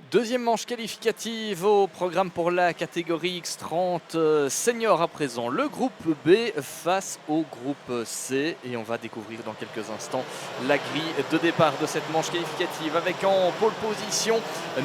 Deuxième manche qualificative au programme pour la catégorie X30 senior à présent. Le groupe B face au groupe C et on va découvrir dans quelques instants la grille de départ de cette manche qualificative avec en pole position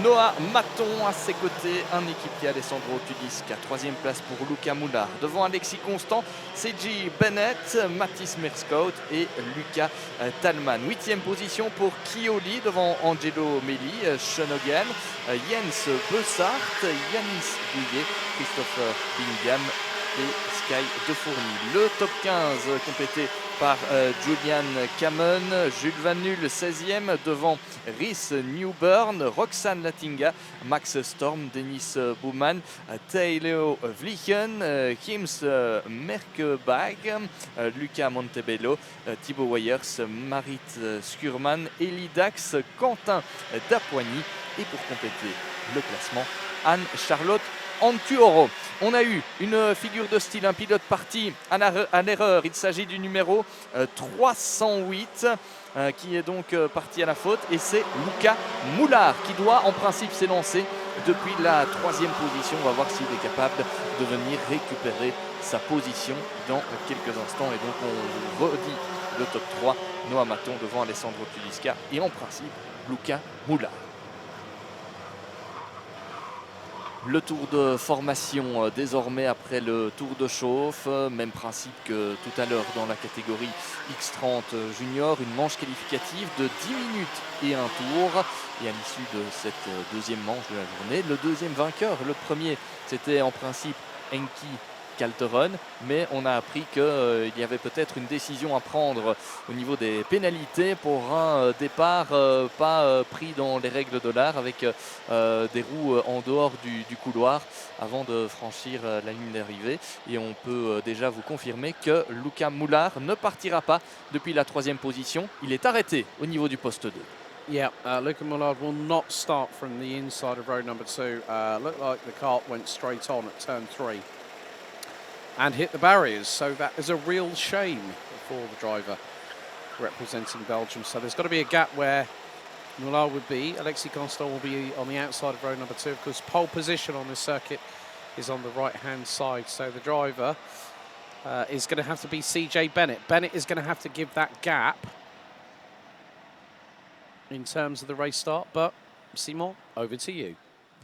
Noah Maton, à ses côtés un équipier Alessandro Tudiska, troisième place pour Luca Moulard, devant Alexis Constant, CJ Bennett, Mathis Merscout et Luca Talman. Huitième position pour Kioli devant Angelo Meli, Shonogan, Jens Bessart, Yanis Douillet, Christopher Bingham et Sky De Fourny. Le top 15 complété par Julian Camon, Jules Van Nul 16e devant Rhys Newburn, Roxane Latinga, Max Storm, Denis Bouman, Taylor Vlichen, Kims Merkebag, Luca Montebello, Thibaut Weyers, Marit Skurman, Elie Dax, Quentin Dapoigny et pour compléter le classement, Anne-Charlotte Antuoro. On a eu une figure de style, un pilote parti à l'erreur. Il s'agit du numéro 308 qui est donc parti à la faute. Et c'est Luca Moulard qui doit en principe s'élancer depuis la troisième position. On va voir s'il est capable de venir récupérer sa position dans quelques instants. Et donc on vous redit le top 3. Noah Maton devant Alessandro Tudiska et en principe Luca Moulard. Le tour de formation désormais après le tour de chauffe, même principe que tout à l'heure dans la catégorie X30 junior, une manche qualificative de 10 minutes et un tour. Et à l'issue de cette deuxième manche de la journée, le deuxième vainqueur, le premier c'était en principe Enki Calteron, mais on a appris qu'il y avait peut-être une décision à prendre au niveau des pénalités pour un départ pas pris dans les règles de l'art, avec des roues en dehors du couloir avant de franchir la ligne d'arrivée. Et on peut déjà vous confirmer que Luca Moulard ne partira pas depuis la troisième position. Il est arrêté au niveau du poste 2. Yeah, Luca Moulard will not start from the inside of row number 2. Looked like the cart went straight on at turn 3. And hit the barriers, so that is a real shame for the driver representing Belgium. So there's got to be a gap where Moulard would be. Alexis Constant will be on the outside of row number 2, because pole position on this circuit is on the right-hand side. So the driver is going to have to be CJ Bennett. Bennett is going to have to give that gap in terms of the race start. But Simon, over to you.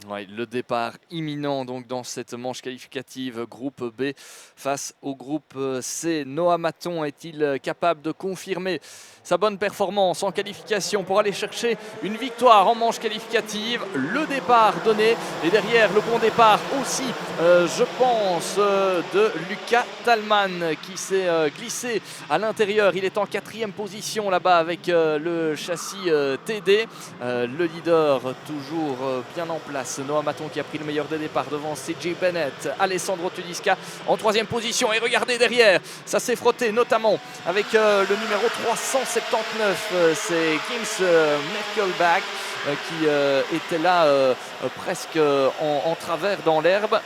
Ouais, le départ imminent donc dans cette manche qualificative groupe B face au groupe C. Noah Maton est-il capable de confirmer sa bonne performance en qualification pour aller chercher une victoire en manche qualificative? Le départ donné et derrière le bon départ aussi, je pense, de Luca Talman qui s'est glissé à l'intérieur. Il est en quatrième position là-bas avec le châssis TD. Le leader toujours bien en place. Noah Maton qui a pris le meilleur des départs devant CJ Bennett, Alessandro Tudiska en troisième position. Et regardez derrière, ça s'est frotté notamment avec le numéro 379, c'est Kims Merkelbach qui était là presque en travers dans l'herbe.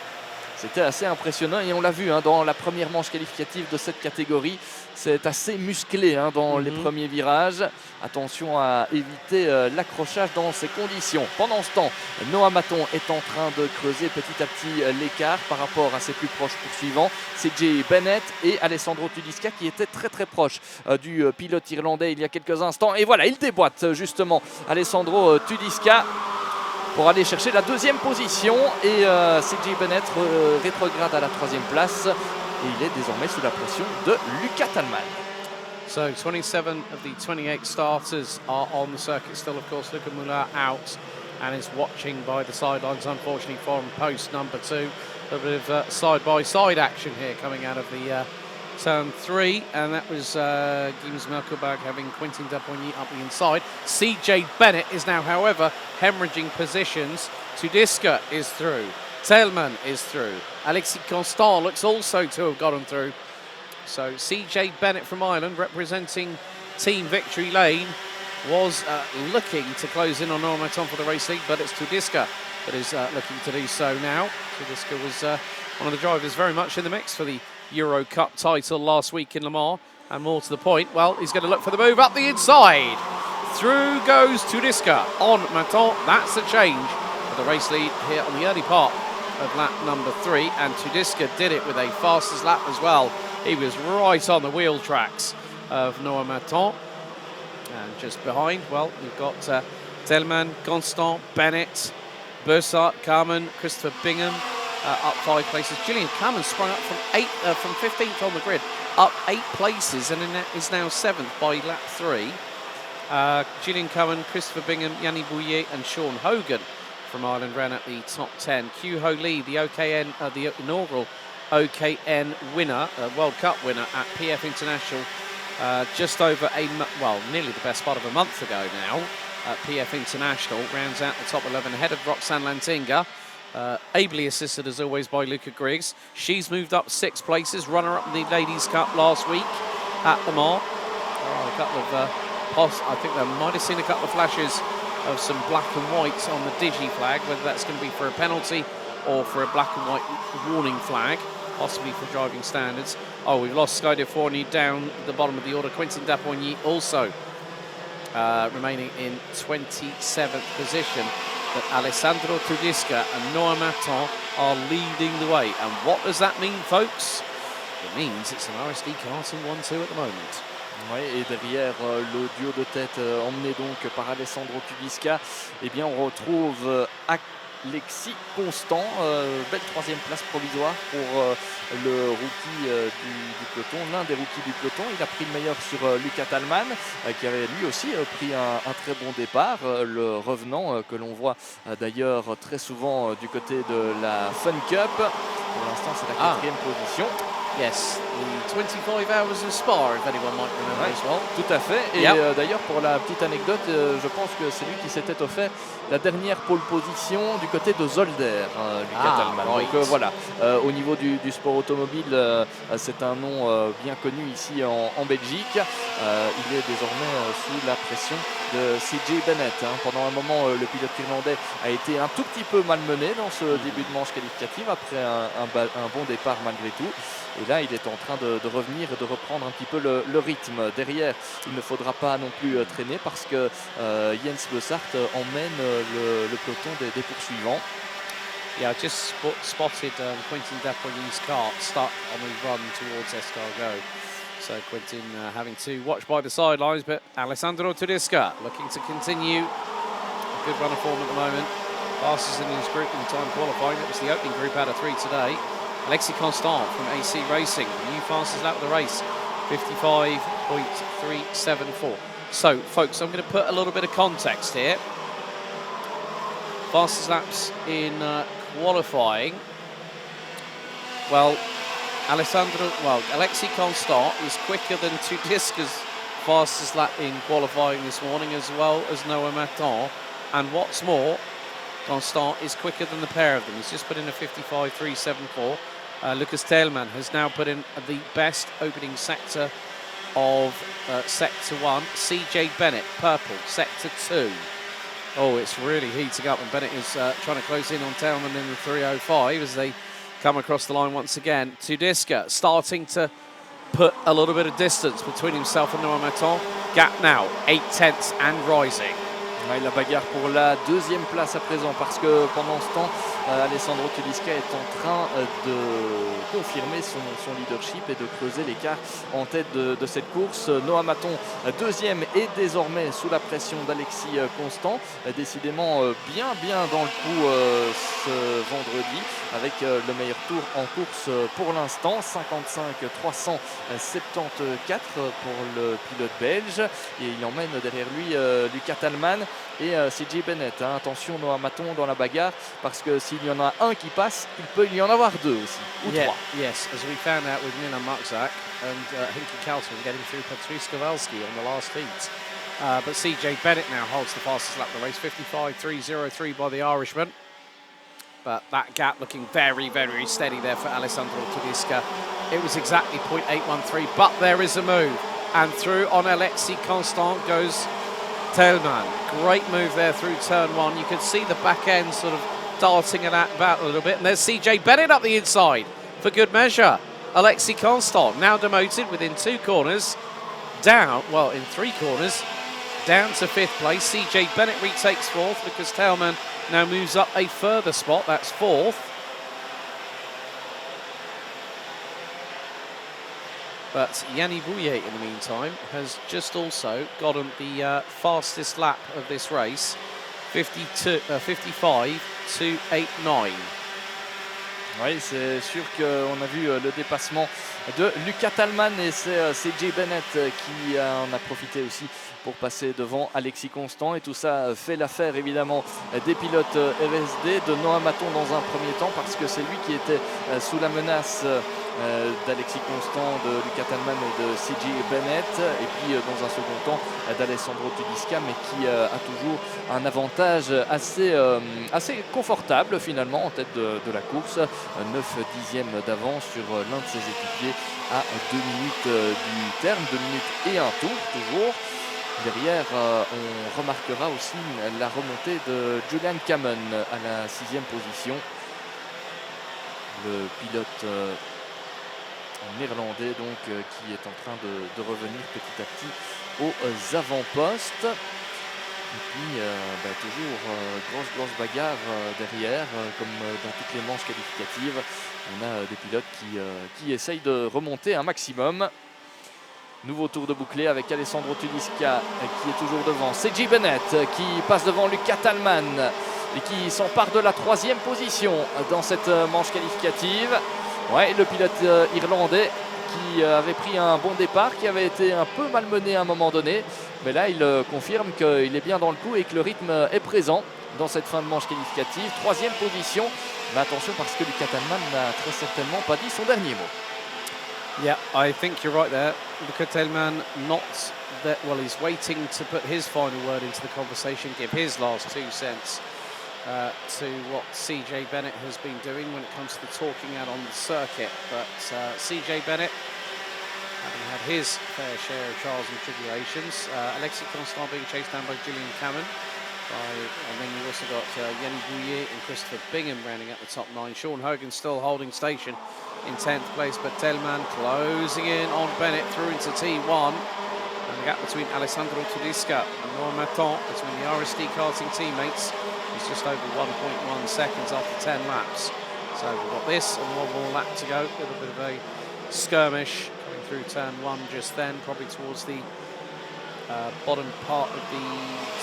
C'était assez impressionnant et on l'a vu dans la première manche qualificative de cette catégorie. C'est assez musclé dans les premiers virages. Attention à éviter l'accrochage dans ces conditions. Pendant ce temps, Noah Maton est en train de creuser petit à petit l'écart par rapport à ses plus proches poursuivants. C'est CJ Bennett et Alessandro Tudiska qui étaient très très proches du pilote irlandais il y a quelques instants. Et voilà, il déboîte justement Alessandro Tudiska pour aller chercher la deuxième position. Et CJ Bennett rétrograde à la troisième place. Et il est désormais sous la pression de Luca Talman. So 27 of the 28 starters are on the circuit still, of course. Luca Moulard out and is watching by the sidelines, unfortunately, for post number 2. A little bit of side-by-side action here coming out of the turn 3, and that was Gims Merkelbach having Quentin Dapoigny up the inside. CJ Bennett is now, however, hemorrhaging positions. Tudiska is through. Telman is through. Alexis Constant looks also to have gotten through. So CJ Bennett from Ireland, representing Team Victory Lane, was looking to close in on Noah Maton for the race lead, but it's Tudiska that is looking to do so now. Tudiska was one of the drivers very much in the mix for the Euro Cup title last week in Le Mans, and more to the point, well, he's going to look for the move up the inside. Through goes Tudiska on Maton. That's a change the race lead here on the early part of lap number 3, and Tudiska did it with a fastest lap as well. He was right on the wheel tracks of Noah Maton. And just behind, well, you've got Tellman, Constant, Bennett, Bursart, Carmen, Christopher Bingham up 5 places. Gillian Carmen sprung up from 15th on the grid, up 8 places, and is now 7th by lap 3. Gillian Cohen, Christopher Bingham, Yanni Bouillet and Sean Hogan from Ireland ran at the top 10. Q Ho Lee, the OKN, the inaugural OKN winner, World Cup winner at PF International, just over nearly the best part of a month ago now at PF International, rounds out the top 11 ahead of Roxanne Lantinga, ably assisted as always by Luca Griggs. She's moved up 6 places, runner-up in the Ladies' Cup last week at the Mans. A couple of I think they might have seen a couple of flashes of some black and white on the Digi flag, whether that's going to be for a penalty or for a black and white warning flag, possibly for driving standards. Oh, we've lost Sky de Fournier down the bottom of the order. Quentin Dapoigny also remaining in 27th position. But Alessandro Tudiska and Noah Maton are leading the way. And what does that mean, folks? It means it's an RSD karting 1-2 at the moment. Ouais, et derrière le duo de tête emmené donc par Alessandro Tudiska, eh bien on retrouve Alexis Constant, belle 3e place provisoire pour le rookie du peloton, l'un des rookies du peloton. Il a pris le meilleur sur Luca Tallman, qui avait lui aussi pris un très bon départ, le revenant que l'on voit d'ailleurs très souvent du côté de la Fun Cup. Pour l'instant c'est la 4e position. Yes, the 25 hours of Spa, if anyone might remember as well. Tout à fait. Et d'ailleurs, pour la petite anecdote, je pense que c'est lui qui s'était offert la dernière pole position du côté de Zolder, Luca Tallman. Right. Donc voilà, au niveau du sport automobile, c'est un nom bien connu ici en Belgique. Il est désormais sous la pression de CJ Bennett. Pendant un moment, le pilote irlandais a été un tout petit peu malmené dans ce début de manche qualificative après un bon départ malgré tout. Et là, il est en train de revenir et de reprendre un petit peu le rythme. Derrière, il ne faudra pas non plus traîner parce que Jens Bussart emmène le peloton des poursuivants. Yeah, I just spotted Quentin Dapoigny's car start on the run towards Escargot. So Quentin having to watch by the sidelines, but Alessandro Tudiska looking to continue a good run of form at the moment. Fastest in his group in time qualifying. That was the opening group out of 3 today. Alexis Constant from AC Racing, new fastest lap of the race, 55.374. So, folks, I'm going to put a little bit of context here. Fastest laps in qualifying. Well, Alexis Constant is quicker than Tudiska's fastest lap in qualifying this morning, as well as Noah Maton. And what's more, Constant is quicker than the pair of them. He's just put in a 55.374. Lucas Teilman has now put in the best opening sector of Sector 1. CJ Bennett, purple, Sector 2. Oh, it's really heating up, and Bennett is trying to close in on Teilman in the 305 as they come across the line once again. Tudiska starting to put a little bit of distance between himself and Noah Maton. Gap now, 8 tenths and rising. Ouais, la bagarre pour la 2e place à présent, parce que pendant ce temps, Alessandro Tudiska est en train de confirmer son leadership et de creuser l'écart en tête de cette course. Noah Maton, 2e, est désormais sous la pression d'Alexis Constant, décidément bien dans le coup ce vendredi, avec le meilleur tour en course pour l'instant, 55.374 pour le pilote belge, et il emmène derrière lui Luca Tallman et CJ Bennett. Attention Noah Maton dans la bagarre, parce que s'il y en a un qui passe, il peut y en avoir 2 aussi, ou 3. Yes, as we found out with Nina Marczak and Hinky Kalten getting through Patrice Kowalski on the last heat. But CJ Bennett now holds the fastest lap of the race, 55.303 by the Irishman. But that gap looking very steady there for Alessandro Tudiska. It was exactly 0.813, but there is a move. And through on Alexis Constant goes Teilman. Great move there through turn 1. You can see the back end sort of darting about a little bit. And there's CJ Bennett up the inside for good measure. Alexis Constant now demoted within 2 corners. Down, well, in 3 corners. down to 5th place. CJ Bennett retakes 4th. Lucas Tailman now moves up a further spot. That's 4th. But Yanni Bouillet, in the meantime, has just also gotten the fastest lap of this race, 55.289. Oui, c'est sûr qu'on a vu le dépassement de Lucas Tallmann et c'est CJ Bennett qui en a profité aussi pour passer devant Alexis Constant. Et tout ça fait l'affaire évidemment des pilotes RSD, de Noah Maton dans un premier temps parce que c'est lui qui était sous la menace d'Alexis Constant, de Lucas Tallmann et de CJ Bennett. Et puis dans un second temps d'Alessandro Tudisca, mais qui a toujours un avantage assez confortable finalement en tête de la course. 9 dixièmes d'avance sur l'un de ses équipiers à 2 minutes du terme, 2 minutes et un tour toujours. Derrière, on remarquera aussi la remontée de Julian Kamen à la 6e position. Le pilote néerlandais donc qui est en train de revenir petit à petit aux avant-postes. Et puis toujours grosse bagarre derrière, comme dans toutes les manches qualificatives. On a des pilotes qui essayent de remonter un maximum. Nouveau tour de bouclé avec Alessandro Tudisca qui est toujours devant. CJ Bennett qui passe devant Lucas Tallmann et qui s'empare de la 3e position dans cette manche qualificative. Ouais, le pilote irlandais qui avait pris un bon départ, qui avait été un peu malmené à un moment donné. Mais là, il confirme qu'il est bien dans le coup et que le rythme est présent dans cette fin de manche qualificative. 3e position. Mais attention parce que Lucas Tallmann n'a très certainement pas dit son dernier mot. Yeah, I think you're right there. Lucas Tailman not that well. He's waiting to put his final word into the conversation, give his last 2 cents to what CJ Bennett has been doing when it comes to the talking out on the circuit. But CJ Bennett, having had his fair share of trials and tribulations, Alexis Constant being chased down by Julian Cameron. And then you've also got Yanni Bouillet and Christopher Bingham rounding out the top 9. Sean Hogan still holding station in 10th place, but Tellman closing in on Bennett through into T1. And the gap between Alessandro Tudisca and Noah Maton, between the RSD karting teammates, is just over 1.1 seconds after 10 laps. So we've got this and one more lap to go. A little bit of a skirmish coming through turn 1 just then, probably towards the bottom part of the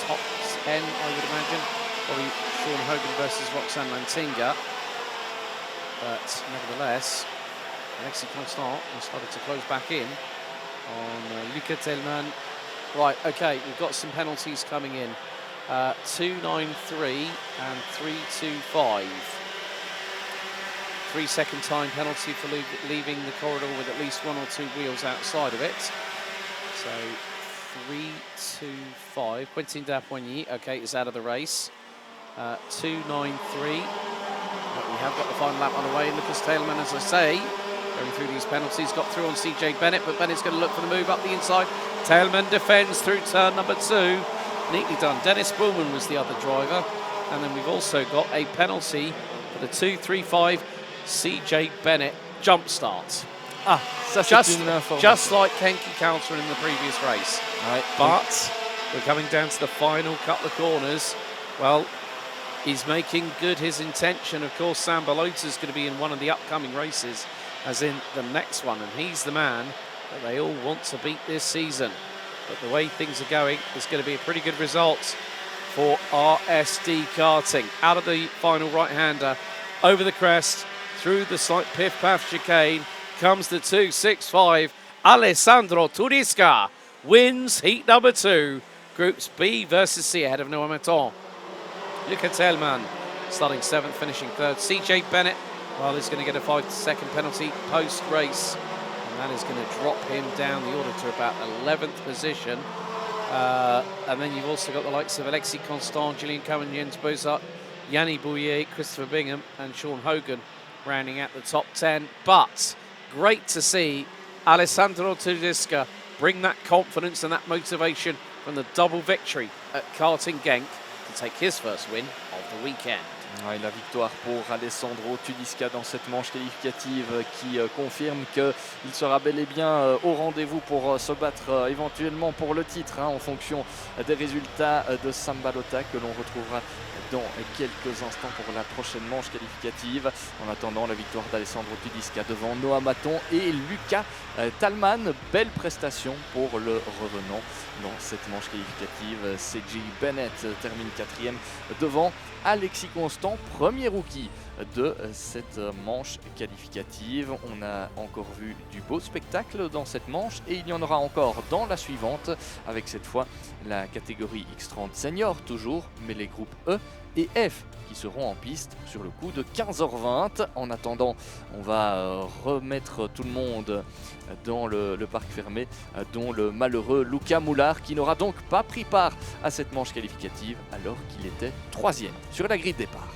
top 10, I would imagine. Probably Sean Hogan versus Roxanne Lantinga. But nevertheless, Alexis Constant has started to close back in on Lucas Tellman. Right, okay, we've got some penalties coming in. 2.93 and 3.25. 3-second time penalty for leaving the corridor with at least 1 or 2 wheels outside of it. So 3.25. Quentin Dapoigny, okay, is out of the race. 2.93. But we have got the final lap on the way. Lucas Tailman, as I say, going through these penalties, got through on CJ Bennett, but Bennett's going to look for the move up the inside. Tailman defends through turn number 2. Neatly done. Dennis Bullman was the other driver. And then we've also got a penalty for the 2.35 CJ Bennett jump start. Ah, ça c'est une information. Just like Kenki Coulter in the previous race. Right. But we're coming down to the final couple of corners. Well, he's making good his intention. Of course, Sam Balota's going to be in one of the upcoming races, as in the next one, and he's the man that they all want to beat this season. But the way things are going, it's going to be a pretty good result for RSD karting. Out of the final right-hander, over the crest, through the slight piff-paff chicane, comes the 2.65. Alessandro Tudisca wins heat number 2. Groups B versus C ahead of Noah Maton. Lucas Tellman starting 7th, finishing 3rd. CJ Bennett, well, is going to get a 5-second penalty post-race. And that is going to drop him down the order to about 11th position. And then you've also got the likes of Alexis Constant, Julian Cohen, Jens Bozart, Yanni Bouillet, Christopher Bingham and Sean Hogan rounding out the top 10. But great to see Alessandro Tudisca bring that confidence and that motivation from the double victory at Karting Genk to take his first win of the weekend. Ouais, la victoire pour Alessandro Tudisca dans cette manche qualificative qui confirme qu'il sera bel et bien au rendez-vous pour se battre éventuellement pour le titre en fonction des résultats de Sambalota que l'on retrouvera dans quelques instants pour la prochaine manche qualificative. En attendant, la victoire d'Alessandro Tudisca devant Noah Maton et Lucas Talman. Belle prestation pour le revenant dans cette manche qualificative. CJ Bennett termine 4e devant Alexis Constant, premier rookie de cette manche qualificative. On a encore vu du beau spectacle dans cette manche et il y en aura encore dans la suivante avec cette fois la catégorie X30 senior toujours, mais les groupes E et F qui seront en piste sur le coup de 15h20. En attendant, on va remettre tout le monde dans le parc fermé, dont le malheureux Luca Moulard qui n'aura donc pas pris part à cette manche qualificative alors qu'il était 3e sur la grille de départ.